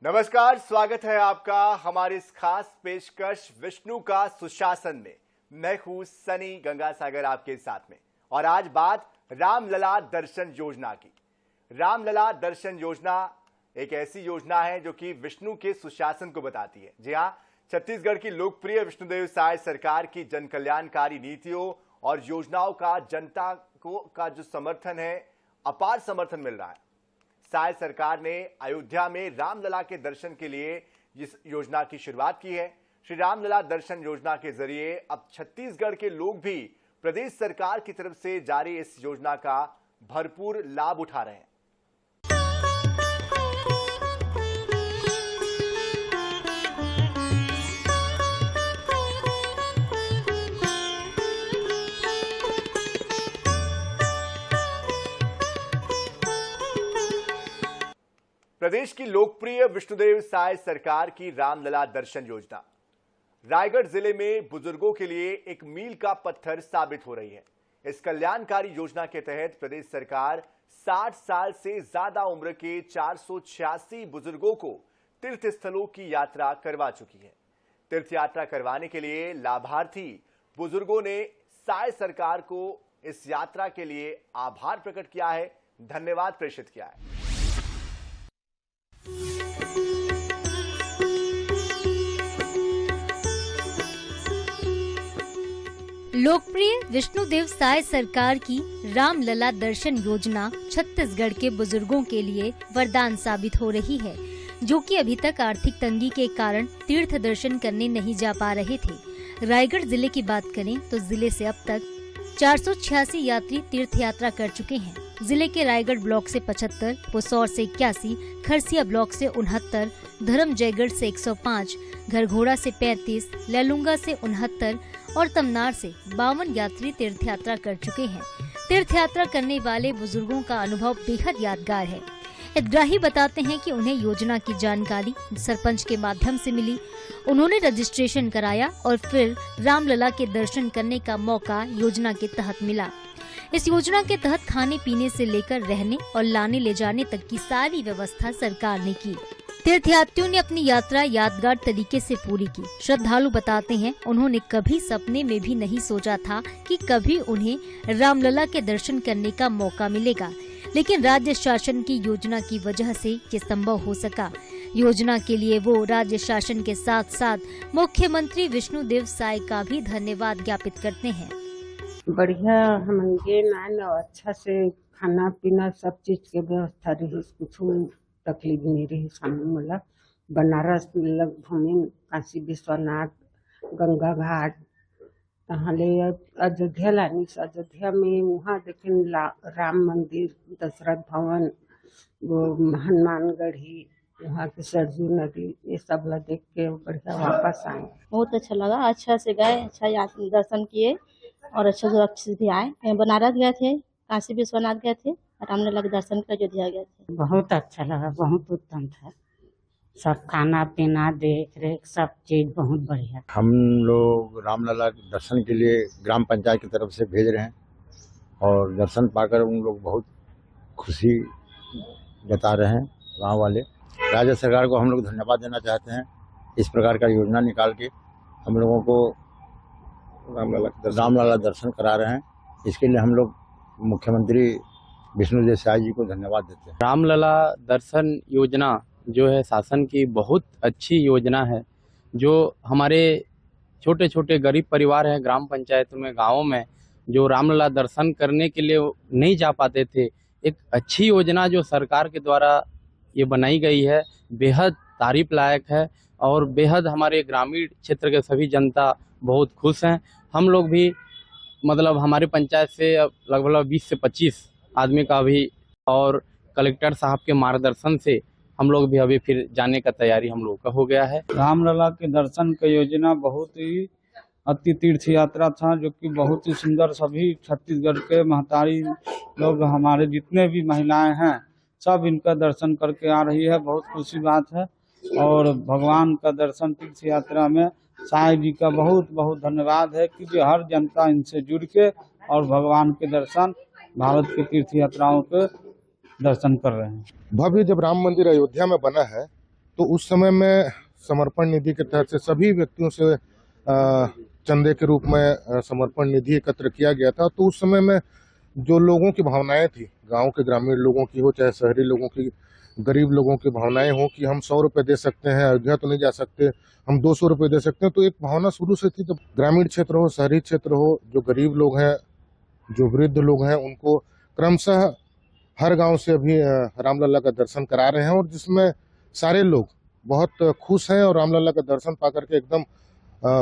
नमस्कार, स्वागत है आपका हमारी इस खास पेशकश विष्णु का सुशासन में। मैं हूं सनी गंगासागर आपके साथ में और आज बात रामलला दर्शन योजना की। रामलला दर्शन योजना एक ऐसी योजना है जो कि विष्णु के सुशासन को बताती है। जी हां, छत्तीसगढ़ की लोकप्रिय विष्णुदेव साय सरकार की जन कल्याणकारी नीतियों और योजनाओं का जनता को का जो समर्थन है, अपार समर्थन मिल रहा है। साय सरकार ने अयोध्या में रामलला के दर्शन के लिए इस योजना की शुरुआत की है। श्री रामलला दर्शन योजना के जरिए अब छत्तीसगढ़ के लोग भी प्रदेश सरकार की तरफ से जारी इस योजना का भरपूर लाभ उठा रहे हैं। प्रदेश की लोकप्रिय विष्णुदेव साय सरकार की रामलला दर्शन योजना रायगढ़ जिले में बुजुर्गों के लिए एक मील का पत्थर साबित हो रही है। इस कल्याणकारी योजना के तहत प्रदेश सरकार 60 साल से ज्यादा उम्र के 486 बुजुर्गों को तीर्थ स्थलों की यात्रा करवा चुकी है। तीर्थ यात्रा करवाने के लिए लाभार्थी बुजुर्गों ने साय सरकार को इस यात्रा के लिए आभार प्रकट किया है, धन्यवाद प्रेषित किया है। लोकप्रिय विष्णुदेव साय सरकार की रामलला दर्शन योजना छत्तीसगढ़ के बुजुर्गों के लिए वरदान साबित हो रही है, जो कि अभी तक आर्थिक तंगी के कारण तीर्थ दर्शन करने नहीं जा पा रहे थे। रायगढ़ जिले की बात करें तो जिले से अब तक 486 यात्री तीर्थ यात्रा कर चुके हैं। जिले के रायगढ़ ब्लॉक से 75, पुसौर से 81, खरसिया ब्लॉक से 69, धर्मजयगढ़ से 105, घरघोड़ा से 35, लैलूंगा से 69 और तमनार से 52 यात्री तीर्थ यात्रा कर चुके हैं। तीर्थ यात्रा करने वाले बुजुर्गों का अनुभव बेहद यादगार है। हितग्राही बताते हैं कि उन्हें योजना की जानकारी सरपंच के माध्यम से मिली। उन्होंने रजिस्ट्रेशन कराया और फिर रामलला के दर्शन करने का मौका योजना के तहत मिला। इस योजना के तहत खाने पीने से लेकर रहने और लाने ले जाने तक की सारी व्यवस्था सरकार ने की। तीर्थयात्रियों ने अपनी यात्रा यादगार तरीके से पूरी की। श्रद्धालु बताते हैं उन्होंने कभी सपने में भी नहीं सोचा था कि कभी उन्हें रामलला के दर्शन करने का मौका मिलेगा, लेकिन राज्य शासन की योजना की वजह से ये संभव हो सका। योजना के लिए वो राज्य शासन के साथ साथ मुख्यमंत्री विष्णुदेव साय का भी धन्यवाद ज्ञापित करते हैं। बढ़िया हमनगे नान अच्छा से खाना पीना सब चीज के व्यवस्था रही, कुछ तकलीफ नहीं रही। सामने मोला बनारस घूमे, काशी विश्वनाथ, गंगा घाट, तहाँ ले अयोध्या लानी। अयोध्या में वहाँ देखे राम मंदिर, दशरथ भवन, वो हनुमानगढ़ी, वहाँ की सरजू नदी, ये सब ला देख के बढ़िया वापस आए। बहुत अच्छा लगा, अच्छा से गए, अच्छा दर्शन किए और अच्छा सुरक्षित भी आए। बनारस गए थे, काशी विश्वनाथ गए थे, रामलला के दर्शन कर अयोध्या गए थे। बहुत अच्छा लगा, बहुत उत्तम था। सब खाना पीना देख रेख सब चीज बहुत बढ़िया। हम लोग रामलला के दर्शन के लिए ग्राम पंचायत की तरफ से भेज रहे हैं और दर्शन पाकर उन लोग बहुत खुशी जता रहे हैं। गाँव वाले राज्य सरकार को हम लोग धन्यवाद देना चाहते हैं। इस प्रकार का योजना निकाल के हम लोगों को रामलला दर्शन करा रहे हैं। इसके लिए हम लोग मुख्यमंत्री विष्णुदेव साय जी को धन्यवाद देते हैं। रामलला दर्शन योजना जो है शासन की बहुत अच्छी योजना है, जो हमारे छोटे छोटे गरीब परिवार हैं ग्राम पंचायत में, गाँवों में, जो रामलला दर्शन करने के लिए नहीं जा पाते थे। एक अच्छी योजना जो सरकार के द्वारा ये बनाई गई है, बेहद तारीफ लायक है और बेहद हमारे ग्रामीण क्षेत्र के सभी जनता बहुत खुश हैं। हम लोग भी मतलब हमारे पंचायत से लगभग 20 से 25 आदमी का भी और कलेक्टर साहब के मार्गदर्शन से हम लोग भी अभी फिर जाने का तैयारी हम लोग का हो गया है। रामलला के दर्शन का योजना बहुत ही अति तीर्थ यात्रा था, जो कि बहुत ही सुंदर। सभी छत्तीसगढ़ के महतारी लोग, हमारे जितने भी महिलाएं हैं, सब इनका दर्शन करके आ रही है। बहुत खुशी बात है और भगवान का दर्शन तीर्थ यात्रा में साय जी का बहुत बहुत धन्यवाद है कि जो हर जनता इनसे जुड़ के और भगवान के दर्शन, भारत की तीर्थ यात्राओं के दर्शन कर रहे हैं। भव्य जब राम मंदिर अयोध्या में बना है तो उस समय में समर्पण निधि के तहत से सभी व्यक्तियों से चंदे के रूप में समर्पण निधि एकत्र किया गया था। तो उस समय में जो लोगों की भावनाएं थी, गांव के ग्रामीण लोगों की हो चाहे शहरी लोगों की, गरीब लोगों की भावनाएं हो कि हम 100 रुपए दे सकते हैं, अयोध्या तो नहीं जा सकते, हम 200 रुपए दे सकते हैं। तो एक भावना शुरू से थी। तो ग्रामीण क्षेत्र हो, शहरी क्षेत्र हो, जो गरीब लोग हैं, जो वृद्ध लोग हैं, उनको क्रमशः हर गांव से अभी रामलला का दर्शन करा रहे हैं और जिसमें सारे लोग बहुत खुश हैं और रामलला का दर्शन पाकर के एकदम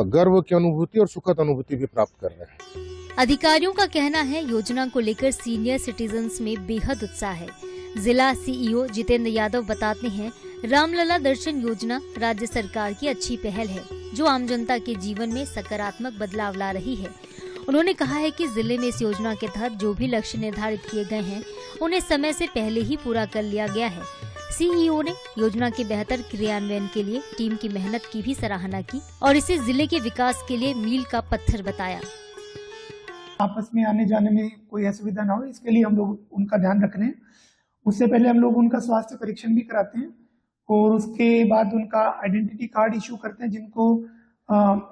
गर्व की अनुभूति और सुखद अनुभूति भी प्राप्त कर रहे हैं। अधिकारियों का कहना है योजना को लेकर सीनियर सिटीजन्स में बेहद उत्साह है। जिला सीईओ जितेंद्र यादव बताते हैं, रामलला दर्शन योजना राज्य सरकार की अच्छी पहल है जो आम जनता के जीवन में सकारात्मक बदलाव ला रही है। उन्होंने कहा है कि जिले में इस योजना के तहत जो भी लक्ष्य निर्धारित किए गए हैं उन्हें समय से पहले ही पूरा कर लिया गया है। सीईओ ने योजना के बेहतर क्रियान्वयन के लिए टीम की मेहनत की भी सराहना की और इसे जिले के विकास के लिए मील का पत्थर बताया। आपस में आने जाने में कोई असुविधा ना हो, इसके लिए हम लोग उनका ध्यान रख रहे हैं। उससे पहले हम लोग उनका स्वास्थ्य परीक्षण भी कराते हैं और उसके बाद उनका आइडेंटिटी कार्ड इशू करते हैं, जिनको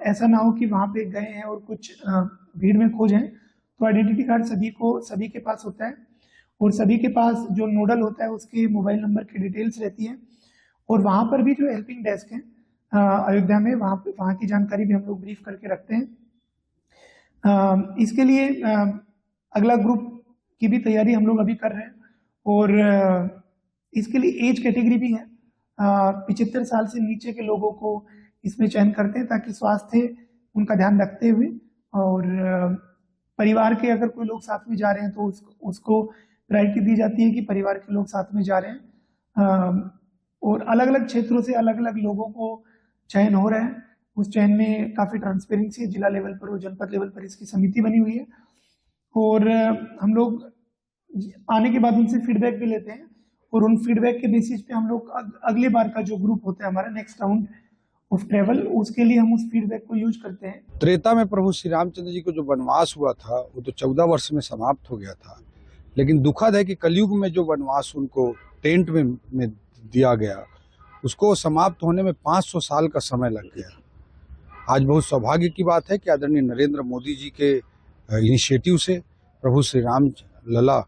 ऐसा ना हो कि वहाँ पे गए हैं और कुछ भीड़ में खो जाएं। तो आइडेंटिटी कार्ड सभी के पास होता है और सभी के पास जो नोडल होता है उसके मोबाइल नंबर की डिटेल्स रहती है। और वहाँ पर भी जो हेल्पिंग डेस्क है अयोध्या में, वहाँ की जानकारी भी हम लोग ब्रीफ करके रखते हैं। इसके लिए अगला ग्रुप की भी तैयारी हम लोग अभी कर रहे हैं और इसके लिए एज कैटेगरी भी है। 75 साल से नीचे के लोगों को इसमें चयन करते हैं ताकि स्वास्थ्य उनका ध्यान रखते हुए और परिवार के अगर कोई लोग साथ में जा रहे हैं तो उसको प्रायोरिटी दी जाती है कि परिवार के लोग साथ में जा रहे हैं। और अलग अलग क्षेत्रों से अलग अलग लोगों को चयन हो रहा है। उस चयन में काफ़ी ट्रांसपेरेंसी है, जिला लेवल पर और जनपद लेवल पर इसकी समिति बनी हुई है और हम लोग आने के बाद उनसे फीडबैक भी लेते हैं और उन फीडबैक के बेसिस पे हम लोग अगले बार का जो ग्रुप होता है हमारा नेक्स्ट राउंड ऑफ ट्रेवल, उसके लिए हम उस फीडबैक को यूज करते हैं। त्रेता में प्रभु श्री रामचंद्र जी को जो वनवास हुआ था वो तो 14 वर्ष में समाप्त हो गया था, लेकिन दुखद है कि कलयुग में जो वनवास उनको टेंट में दिया गया उसको समाप्त होने में 500 साल का समय लग गया। आज बहुत सौभाग्य की बात है कि आदरणीय नरेंद्र मोदी जी के इनिशिएटिव से प्रभु श्री राम लला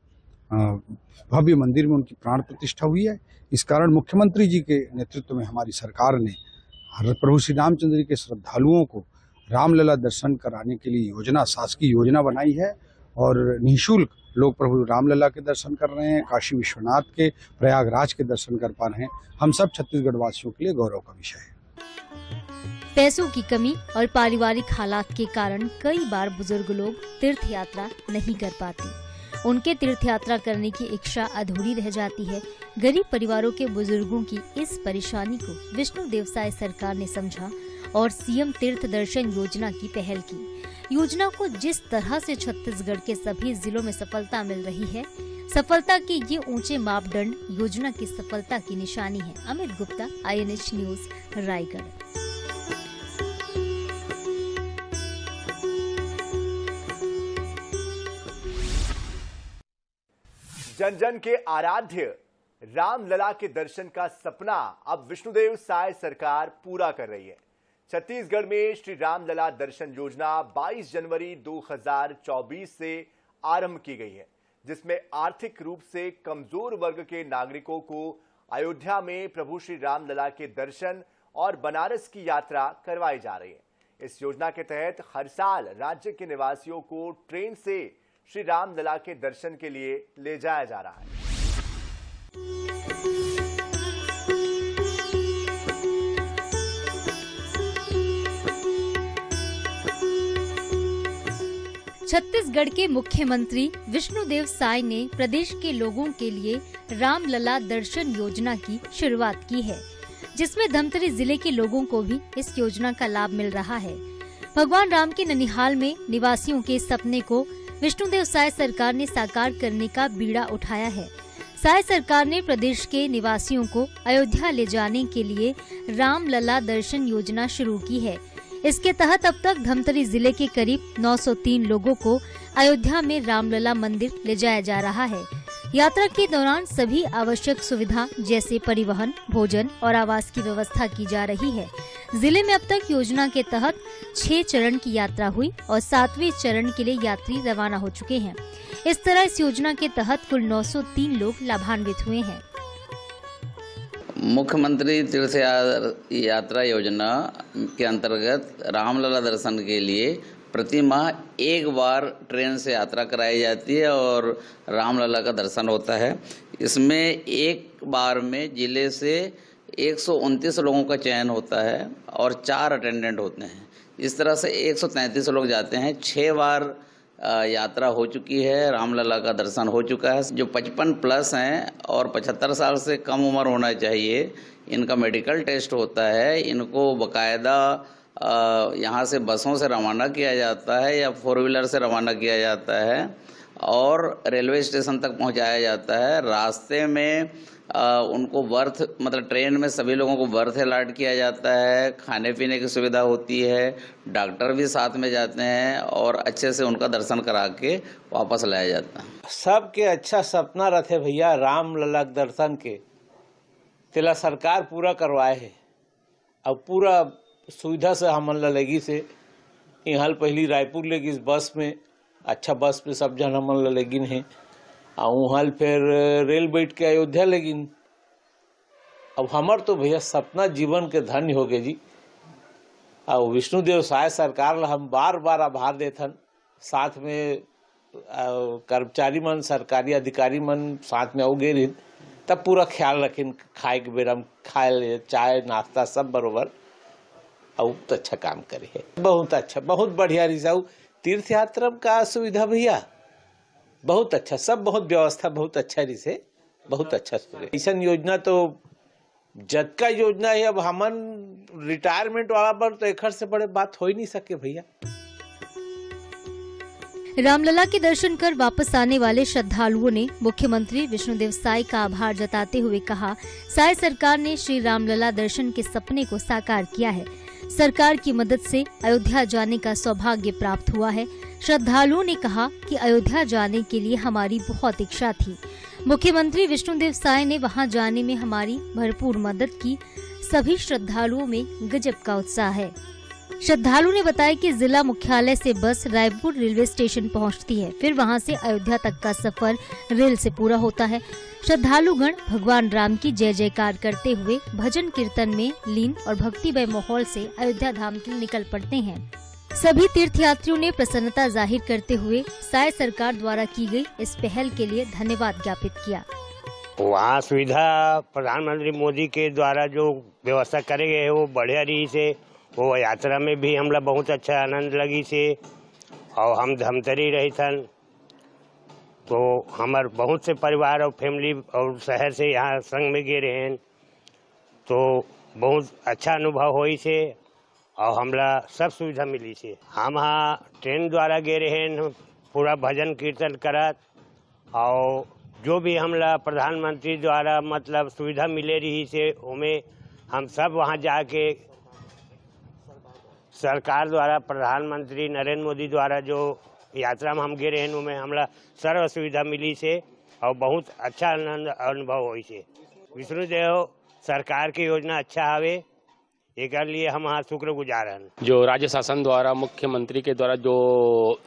भव्य मंदिर में उनकी प्राण प्रतिष्ठा हुई है। इस कारण मुख्यमंत्री जी के नेतृत्व में हमारी सरकार ने प्रभु श्री रामचंद्र जी के श्रद्धालुओं को रामलला दर्शन कराने के लिए योजना, शासकीय योजना बनाई है और निःशुल्क लोग प्रभु रामलला के दर्शन कर रहे हैं, काशी विश्वनाथ के, प्रयागराज के दर्शन कर पा रहे हैं। हम सब छत्तीसगढ़ वासियों के लिए गौरव का विषय है। पैसों की कमी और पारिवारिक हालात के कारण कई बार बुजुर्ग लोग तीर्थ यात्रा नहीं कर पाते। उनके तीर्थ यात्रा करने की इच्छा अधूरी रह जाती है। गरीब परिवारों के बुजुर्गों की इस परेशानी को विष्णु देवसाय सरकार ने समझा और सीएम तीर्थ दर्शन योजना की पहल की। योजना को जिस तरह से छत्तीसगढ़ के सभी जिलों में सफलता मिल रही है, सफलता के ये ऊंचे मापदंड योजना की सफलता की निशानी है। Amit Gupta, INH news, Raigarh. जन जन के आराध्य रामलला के दर्शन का सपना अब विष्णुदेव साय सरकार पूरा कर रही है। छत्तीसगढ़ में श्री रामलला दर्शन योजना 22 जनवरी 2024 से आरंभ की गई है, जिसमें आर्थिक रूप से कमजोर वर्ग के नागरिकों को अयोध्या में प्रभु श्री रामलला के दर्शन और बनारस की यात्रा करवाई जा रही है। इस योजना के तहत हर साल राज्य के निवासियों को ट्रेन से श्री रामलला के दर्शन के लिए ले जाया जा रहा है। छत्तीसगढ़ के मुख्यमंत्री विष्णुदेव साय ने प्रदेश के लोगों के लिए रामलला दर्शन योजना की शुरुआत की है, जिसमें धमतरी जिले के लोगों को भी इस योजना का लाभ मिल रहा है। भगवान राम के ननिहाल में निवासियों के सपने को विष्णुदेव साय सरकार ने साकार करने का बीड़ा उठाया है। साय सरकार ने प्रदेश के निवासियों को अयोध्या ले जाने के लिए रामलला दर्शन योजना शुरू की है। इसके तहत अब तक धमतरी जिले के करीब 903 लोगों को अयोध्या में रामलला मंदिर ले जाया जा रहा है। यात्रा के दौरान सभी आवश्यक सुविधा जैसे परिवहन, भोजन और आवास की व्यवस्था की जा रही है। जिले में अब तक योजना के तहत 6 चरण की यात्रा हुई और 7वें चरण के लिए यात्री रवाना हो चुके हैं। इस तरह इस योजना के तहत कुल 903 लोग लाभान्वित हुए हैं। मुख्यमंत्री तीर्थ यात्रा योजना के अंतर्गत रामलला दर्शन के लिए प्रति माह एक बार ट्रेन से यात्रा कराई जाती है और रामलला का दर्शन होता है। इसमें एक बार में जिले से 129 लोगों का चयन होता है और 4 अटेंडेंट होते हैं। इस तरह से 133 लोग जाते हैं। 6 बार यात्रा हो चुकी है, रामलला का दर्शन हो चुका है। जो 55 प्लस हैं और 75 साल से कम उम्र होना चाहिए, इनका मेडिकल टेस्ट होता है। इनको बाकायदा यहाँ से बसों से रवाना किया जाता है या 4 व्हीलर से रवाना किया जाता है और रेलवे स्टेशन तक पहुँचाया जाता है। रास्ते में उनको बर्थ मतलब ट्रेन में सभी लोगों को बर्थ अलॉट किया जाता है, खाने पीने की सुविधा होती है, डॉक्टर भी साथ में जाते हैं और अच्छे से उनका दर्शन करा के वापस लाया जाता है। सबके अच्छा सपना रहे भैया रामलला दर्शन के तेला सरकार पूरा करवाए है। अब पूरा सुविधा से हमन लगी से यहाँ पहली रायपुर लेगी बस में, अच्छा बस में सब जन हमन लगिन है और वहाँ फिर रेल बैठ के अयोध्या लेगिन। अब हमार तो भैया सपना जीवन के धन्य हो गए जी। और विष्णुदेव साय सरकार ला हम बार बार आभार देथन। साथ में कर्मचारी मन, सरकारी अधिकारी मन साथ में हो गए तब पूरा ख्याल रखिन, खाए के बेरा खाए ले चाय नाश्ता सब बरोबर और तो अच्छा काम करे है। बहुत अच्छा, बहुत बढ़िया रिसाऊ तीर्थ यात्रा का सुविधा भैया बहुत अच्छा, सब बहुत व्यवस्था बहुत अच्छा रिसे, बहुत अच्छा। ऐसा योजना तो जतका योजना है, अब हमन रिटायरमेंट वाला पर तो एक से बड़े बात हो ही नहीं सके भैया। रामलला के दर्शन कर वापस आने वाले श्रद्धालुओं ने मुख्यमंत्री विष्णुदेव साय का आभार जताते हुए कहा, साय सरकार ने श्री रामलला दर्शन के सपने को साकार किया है। सरकार की मदद से अयोध्या जाने का सौभाग्य प्राप्त हुआ है। श्रद्धालुओं ने कहा कि अयोध्या जाने के लिए हमारी बहुत इच्छा थी। मुख्यमंत्री विष्णुदेव साय ने वहां जाने में हमारी भरपूर मदद की। सभी श्रद्धालुओं में गजब का उत्साह है। श्रद्धालु ने बताया कि जिला मुख्यालय से बस रायपुर रेलवे स्टेशन पहुंचती है, फिर वहां से अयोध्या तक का सफर रेल से पूरा होता है। श्रद्धालुगण भगवान राम की जय जयकार करते हुए भजन कीर्तन में लीन और भक्तिमय माहौल से अयोध्या धाम के लिए निकल पड़ते हैं। सभी तीर्थयात्रियों ने प्रसन्नता जाहिर करते हुए साय सरकार द्वारा की गई इस पहल के लिए धन्यवाद ज्ञापित किया। वहाँ सुविधा प्रधानमंत्री मोदी के द्वारा जो व्यवस्था करे गए है वो बढ़िया रही से, वो यात्रा में भी हमला बहुत अच्छा आनंद लगी से और हम धमतरी रही थन तो हमार बहुत से परिवार और फैमिली और शहर से यहाँ संग में गए रहे तो बहुत अच्छा अनुभव हुई से और हमला सब सुविधा मिली से। हम यहाँ ट्रेन द्वारा गए रहे पूरा भजन कीर्तन करत और जो भी हमला प्रधानमंत्री द्वारा मतलब सुविधा मिले रही से उमें हम सब वहाँ जाके सरकार द्वारा प्रधानमंत्री नरेंद्र मोदी द्वारा जो यात्रा में हम गए रहे उनमें हमला सर्व सुविधा मिली से और बहुत अच्छा अनुभव हुई से। विष्णुदेव सरकार की योजना अच्छा हवे, एक लिए हम यहाँ शुक्रगुजार हैं। जो राज्य शासन द्वारा मुख्यमंत्री के द्वारा जो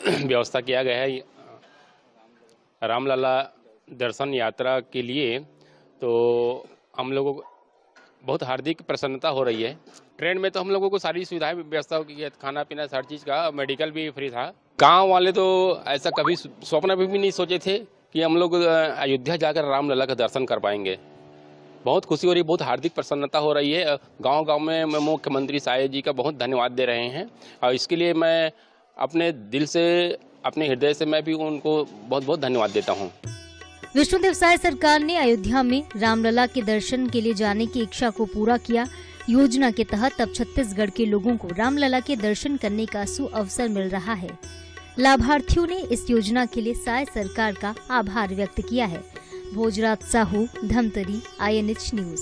व्यवस्था किया गया है रामलला दर्शन यात्रा के लिए, तो हम लोगों को बहुत हार्दिक प्रसन्नता हो रही है। ट्रेन में तो हम लोगों को सारी सुविधाएं व्यवस्था की है, खाना पीना हर चीज़ का, मेडिकल भी फ्री था। गांव वाले तो ऐसा कभी स्वप्न भी नहीं सोचे थे कि हम लोग अयोध्या जाकर रामलला का दर्शन कर पाएंगे। बहुत खुशी हो रही है, बहुत हार्दिक प्रसन्नता हो रही है। गांव-गांव में मुख्यमंत्री साय जी का बहुत धन्यवाद दे रहे हैं और इसके लिए मैं अपने दिल से, अपने हृदय से मैं भी उनको बहुत बहुत धन्यवाद देता हूँ। विष्णुदेव साय सरकार ने अयोध्या में रामलला के दर्शन के लिए जाने की इच्छा को पूरा किया। योजना के तहत अब छत्तीसगढ़ के लोगों को रामलला के दर्शन करने का सुअवसर मिल रहा है। लाभार्थियों ने इस योजना के लिए साय सरकार का आभार व्यक्त किया है। Bhojraj Sahu, Dhamtari, INH news.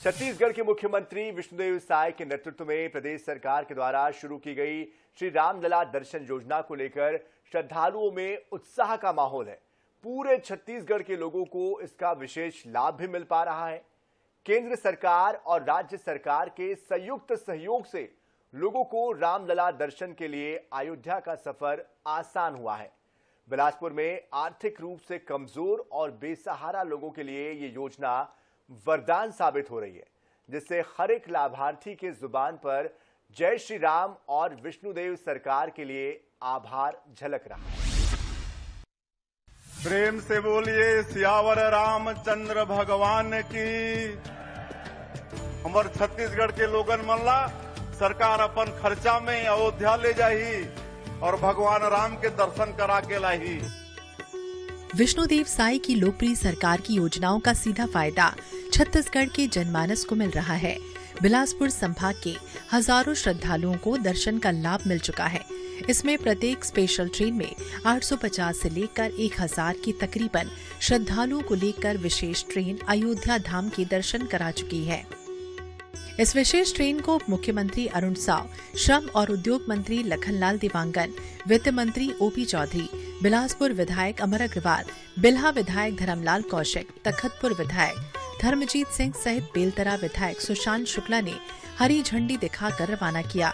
छत्तीसगढ़ के मुख्यमंत्री विष्णुदेव साय के नेतृत्व में प्रदेश सरकार के द्वारा शुरू की गई श्री रामलला दर्शन योजना को लेकर श्रद्धालुओं में उत्साह का माहौल है। पूरे छत्तीसगढ़ के लोगों को इसका विशेष लाभ भी मिल पा रहा है। केंद्र सरकार और राज्य सरकार के संयुक्त सहयोग से लोगों को रामलला दर्शन के लिए अयोध्या का सफर आसान हुआ है। बिलासपुर में आर्थिक रूप से कमजोर और बेसहारा लोगों के लिए ये योजना वरदान साबित हो रही है, जिससे हर एक लाभार्थी के जुबान पर जय श्री राम और विष्णुदेव सरकार के लिए आभार झलक रहा है। प्रेम से बोलिए सियावर रामचंद्र भगवान की। हमारे छत्तीसगढ़ के लोगन मन ला सरकार अपन खर्चा में अयोध्या ले जाही और भगवान राम के दर्शन करा के लाई। विष्णुदेव साई की लोकप्रिय सरकार की योजनाओं का सीधा फायदा छत्तीसगढ़ के जनमानस को मिल रहा है। बिलासपुर संभाग के हजारों श्रद्धालुओं को दर्शन का लाभ मिल चुका है। इसमें प्रत्येक स्पेशल ट्रेन में 850 से लेकर 1000 की तकरीबन श्रद्धालुओं को लेकर विशेष ट्रेन अयोध्या धाम के दर्शन करा चुकी है। इस विशेष ट्रेन को उप मुख्यमंत्री अरुण साव, श्रम और उद्योग मंत्री लखनलाल देवांगन, वित्त मंत्री ओपी चौधरी, बिलासपुर विधायक अमर अग्रवाल, बिल्हा विधायक धर्मलाल कौशिक, तखतपुर विधायक धर्मजीत सिंह सहित बेलतरा विधायक सुशांत शुक्ला ने हरी झंडी दिखाकर रवाना किया।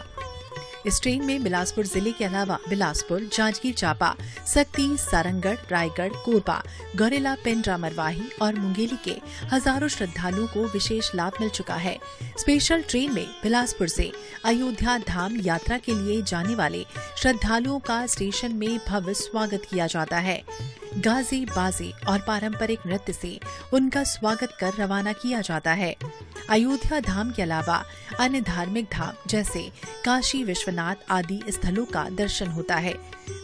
इस ट्रेन में बिलासपुर जिले के अलावा बिलासपुर, जांजगीर चांपा, सक्ती, सारंगढ़, रायगढ़, कोरबा, गौरेला, पेंड्रा, मरवाही और मुंगेली के हजारों श्रद्धालुओं को विशेष लाभ मिल चुका है। स्पेशल ट्रेन में बिलासपुर से अयोध्या धाम यात्रा के लिए जाने वाले श्रद्धालुओं का स्टेशन में भव्य स्वागत किया जाता है। गाजे, बाजे और पारंपरिक नृत्य से उनका स्वागत कर रवाना किया जाता है। अयोध्या धाम के अलावा अन्य धार्मिक धाम जैसे काशी विश्वनाथ आदि स्थलों का दर्शन होता है।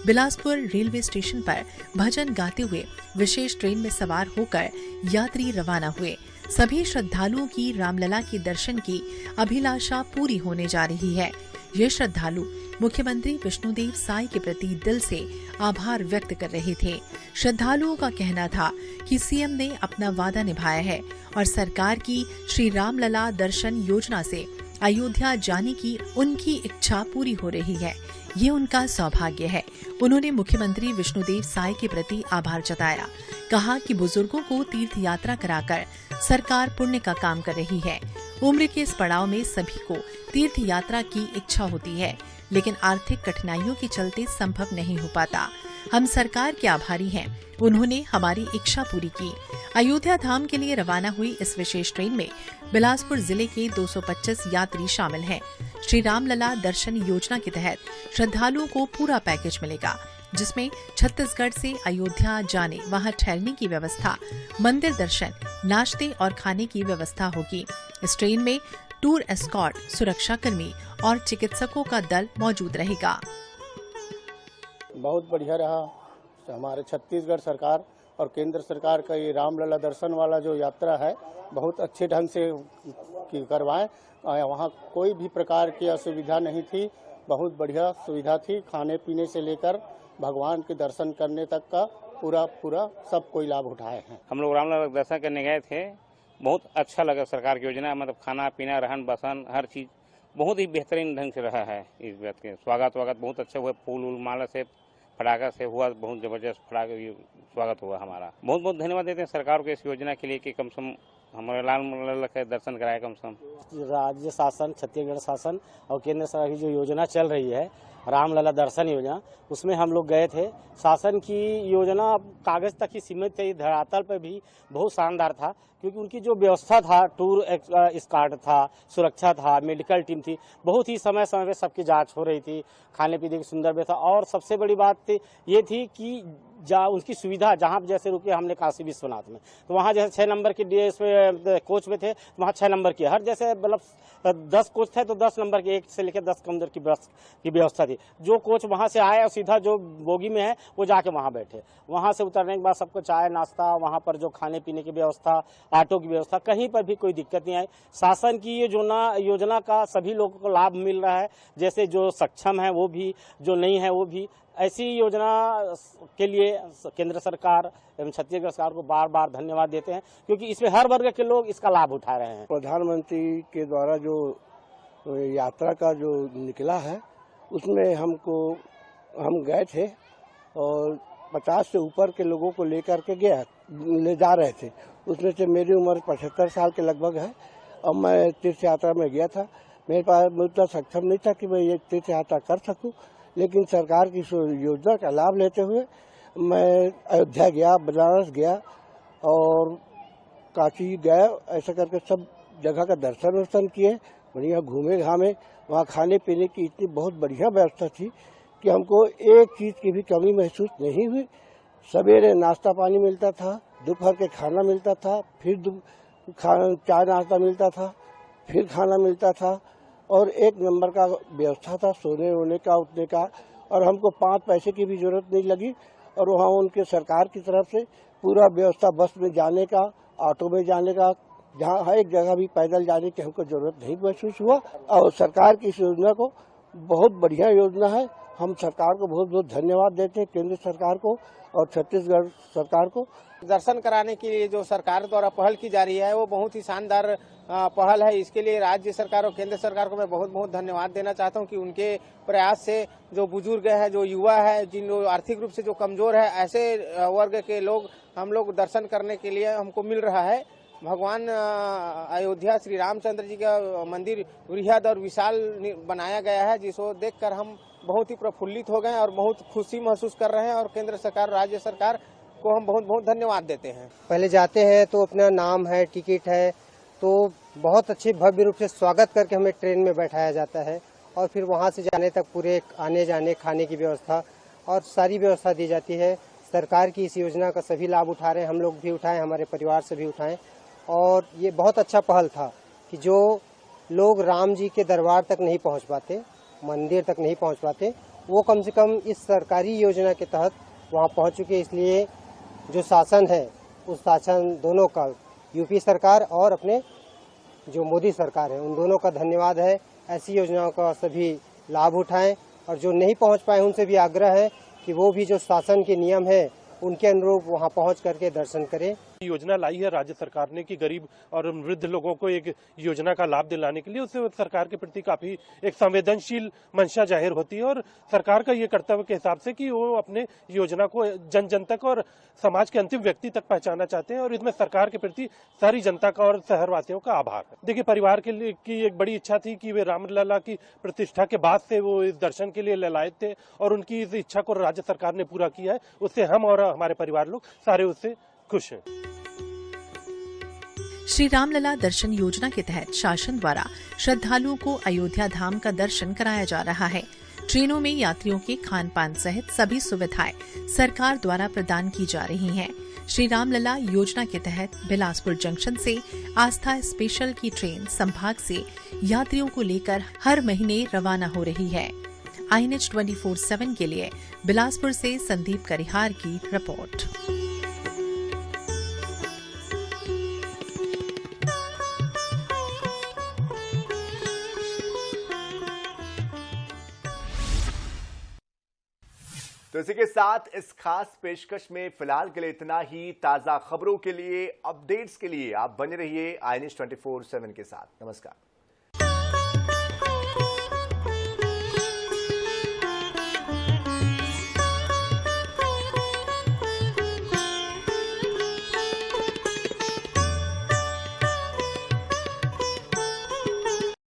बिलासपुर रेलवे स्टेशन पर भजन गाते हुए विशेष ट्रेन में सवार होकर यात्री रवाना हुए। सभी श्रद्धालुओं की रामलला के दर्शन की अभिलाषा पूरी होने जा रही है। ये श्रद्धालु मुख्यमंत्री विष्णुदेव साई के प्रति दिल से आभार व्यक्त कर रहे थे। श्रद्धालुओं का कहना था कि सीएम ने अपना वादा निभाया है और सरकार की श्री रामलला दर्शन योजना से अयोध्या जाने की उनकी इच्छा पूरी हो रही है। ये उनका सौभाग्य है। उन्होंने मुख्यमंत्री विष्णुदेव साई के प्रति आभार जताया। कहा कि बुजुर्गों को तीर्थ यात्रा कराकर सरकार पुण्य का काम कर रही है। उम्र के इस पड़ाव में सभी को तीर्थ यात्रा की इच्छा होती है, लेकिन आर्थिक कठिनाइयों के चलते संभव नहीं हो पाता। हम सरकार के आभारी हैं। उन्होंने हमारी इच्छा पूरी की। अयोध्या धाम के लिए रवाना हुई इस विशेष ट्रेन में बिलासपुर जिले के 225 यात्री शामिल हैं। श्री रामलला दर्शन योजना के तहत श्रद्धालुओं को पूरा पैकेज मिलेगा, जिसमें छत्तीसगढ़ से अयोध्या जाने, वहां ठहरने की व्यवस्था, मंदिर दर्शन, नाश्ते और खाने की व्यवस्था होगी। इस ट्रेन में टूर एस्कॉर्ट, सुरक्षा कर्मी और चिकित्सकों का दल मौजूद रहेगा। बहुत बढ़िया रहा। हमारे छत्तीसगढ़ सरकार और केंद्र सरकार का ये रामलला दर्शन वाला जो यात्रा है बहुत अच्छे ढंग से करवाएं। वहाँ कोई भी प्रकार की असुविधा नहीं थी। बहुत बढ़िया सुविधा थी। खाने पीने से लेकर भगवान के दर्शन करने तक का पूरा सब कोई लाभ उठाए हैं। हम लोग रामलला दर्शन करने गए थे। बहुत अच्छा लगा सरकार की योजना। मतलब खाना पीना, रहन बसन, हर चीज़ बहुत ही बेहतरीन ढंग से रहा है। इस बात के स्वागत बहुत अच्छा हुआ। फूल माला से, पटाखा से हुआ, बहुत जबरदस्त स्वागत हुआ हमारा। बहुत बहुत धन्यवाद देते हैं सरकार को इस योजना के लिए कि कम से कम हमारे रामलला के दर्शन कराए। कम से कम राज्य शासन, छत्तीसगढ़ शासन और केंद्र सरकार की जो योजना चल रही है रामलला दर्शन योजना, उसमें हम लोग गए थे। शासन की योजना कागज तक ही सीमित थी, धरातल पर भी बहुत शानदार था, क्योंकि उनकी जो व्यवस्था था, टूर एस्कॉर्ट था, सुरक्षा था, मेडिकल टीम थी, बहुत ही समय समय पे सबकी जांच हो रही थी, खाने पीने की सुंदर व्यवस्था। और सबसे बड़ी बात ये थी कि उनकी सुविधा, जहाँ जैसे रुके हमने काशी विश्वनाथ में, तो वहाँ जैसे 6 नंबर की कोच में थे, तो वहाँ 6 नंबर की, हर जैसे मतलब 10 कोच थे तो 10 नंबर की, 1 से लेकर 10 नंबर की व्यवस्था थी। जो कोच वहाँ से आए और सीधा जो बोगी में है वो जाके वहाँ बैठे। वहाँ से उतरने के बाद सबको चाय नाश्ता, वहाँ पर जो खाने पीने की व्यवस्था, ऑटो की व्यवस्था, कहीं पर भी कोई दिक्कत नहीं आई। शासन की ये योजना का सभी लोगों को लाभ मिल रहा है। जैसे जो सक्षम है वो भी, जो नहीं है वो भी, ऐसी योजना के लिए केंद्र सरकार एवं छत्तीसगढ़ सरकार को बार बार धन्यवाद देते हैं, क्योंकि इसमें हर वर्ग के लोग इसका लाभ उठा रहे हैं। प्रधानमंत्री के द्वारा जो यात्रा का जो निकला है उसमें हम गए थे और 50 से ऊपर के लोगों को लेकर के ले जा रहे थे। उसमें से मेरी उम्र 75 साल के लगभग है और मैं तीर्थ यात्रा में गया था। मेरे पास उतना सक्षम नहीं था कि मैं ये तीर्थ यात्रा कर सकूं, लेकिन सरकार की योजना का लाभ लेते हुए मैं अयोध्या गया, बनारस गया और काशी गया। ऐसा करके सब जगह का दर्शन किए, बढ़िया घूमे घामे। वहाँ खाने पीने की इतनी बहुत बढ़िया व्यवस्था थी कि हमको एक चीज़ की भी कमी महसूस नहीं हुई। सवेरे नाश्ता पानी मिलता था, दोपहर के खाना मिलता था, फिर चाय नाश्ता मिलता था, फिर खाना मिलता था और एक नंबर का व्यवस्था था सोने वोने का, उठने का। और हमको 5 पैसे की भी जरूरत नहीं लगी। और वहाँ उनके सरकार की तरफ से पूरा व्यवस्था, बस में जाने का, ऑटो में जाने का, जहाँ हर एक जगह भी पैदल जाने की हमको जरूरत नहीं महसूस हुआ। और सरकार की इस योजना को बहुत बढ़िया योजना है। हम सरकार को बहुत बहुत धन्यवाद देते हैं, केंद्र सरकार को और छत्तीसगढ़ सरकार को। दर्शन कराने के लिए जो सरकार द्वारा पहल की जा रही है वो बहुत ही शानदार पहल है। इसके लिए राज्य सरकार और केंद्र सरकार को मैं बहुत बहुत धन्यवाद देना चाहता हूं कि उनके प्रयास से जो बुजुर्ग है, जो युवा है, जिन लोग आर्थिक रूप से जो कमजोर है, ऐसे वर्ग के लोग हम लोग दर्शन करने के लिए हमको मिल रहा है। भगवान अयोध्या श्री रामचंद्र जी का मंदिर वृहद और विशाल बनाया गया है, जिसको देखकर हम बहुत ही प्रफुल्लित हो गए और बहुत खुशी महसूस कर रहे हैं। और केंद्र सरकार, राज्य सरकार को हम बहुत बहुत धन्यवाद देते हैं। पहले जाते हैं तो अपना नाम है, टिकट है, तो बहुत अच्छे भव्य रूप से स्वागत करके हमें ट्रेन में बैठाया जाता है और फिर वहाँ से जाने तक पूरे आने जाने खाने की व्यवस्था और सारी व्यवस्था दी जाती है। सरकार की इस योजना का सभी लाभ उठा रहे हैं, हम लोग भी उठाएं, हमारे परिवार से भी उठाएं। और ये बहुत अच्छा पहल था कि जो लोग राम जी के दरबार तक नहीं पहुँच पाते, मंदिर तक नहीं पहुँच पाते, वो कम से कम इस सरकारी योजना के तहत वहाँ पहुँच चुके। इसलिए जो शासन है उस शासन दोनों का, यूपी सरकार और अपने जो मोदी सरकार है, उन दोनों का धन्यवाद है। ऐसी योजनाओं का सभी लाभ उठाएं और जो नहीं पहुंच पाए उनसे भी आग्रह है कि वो भी जो शासन के नियम है उनके अनुरूप वहां पहुंच करके दर्शन करें। योजना लाई है राज्य सरकार ने कि गरीब और वृद्ध लोगों को एक योजना का लाभ दिलाने के लिए, उससे सरकार के प्रति काफी एक संवेदनशील मंशा जाहिर होती है। और सरकार का ये कर्तव्य के हिसाब से कि वो अपने योजना को जन जन तक और समाज के अंतिम व्यक्ति तक पहुंचाना चाहते हैं। और इसमें सरकार के प्रति सारी जनता का और शहरवासियों का आभार है। देखिए, परिवार के लिए की एक बड़ी इच्छा थी कि वे रामलला की प्रतिष्ठा के बाद से वो इस दर्शन के लिए ललायत थे और उनकी इस इच्छा को राज्य सरकार ने पूरा किया है। उससे हम और हमारे परिवार लोग सारे उससे खुश हैं। श्री रामलला दर्शन योजना के तहत शासन द्वारा श्रद्धालुओं को अयोध्या धाम का दर्शन कराया जा रहा है। ट्रेनों में यात्रियों के खान पान सहित सभी सुविधाएं सरकार द्वारा प्रदान की जा रही हैं। श्री रामलला योजना के तहत बिलासपुर जंक्शन से आस्था स्पेशल की ट्रेन संभाग से यात्रियों को लेकर हर महीने रवाना हो रही है। INH 24/7 के लिए बिलासपुर से संदीप करिहार की रिपोर्ट। तो इसी के साथ इस खास पेशकश में फिलहाल के लिए इतना ही। ताजा खबरों के लिए, अपडेट्स के लिए आप बने रहिए INH 24/7 के साथ। नमस्कार।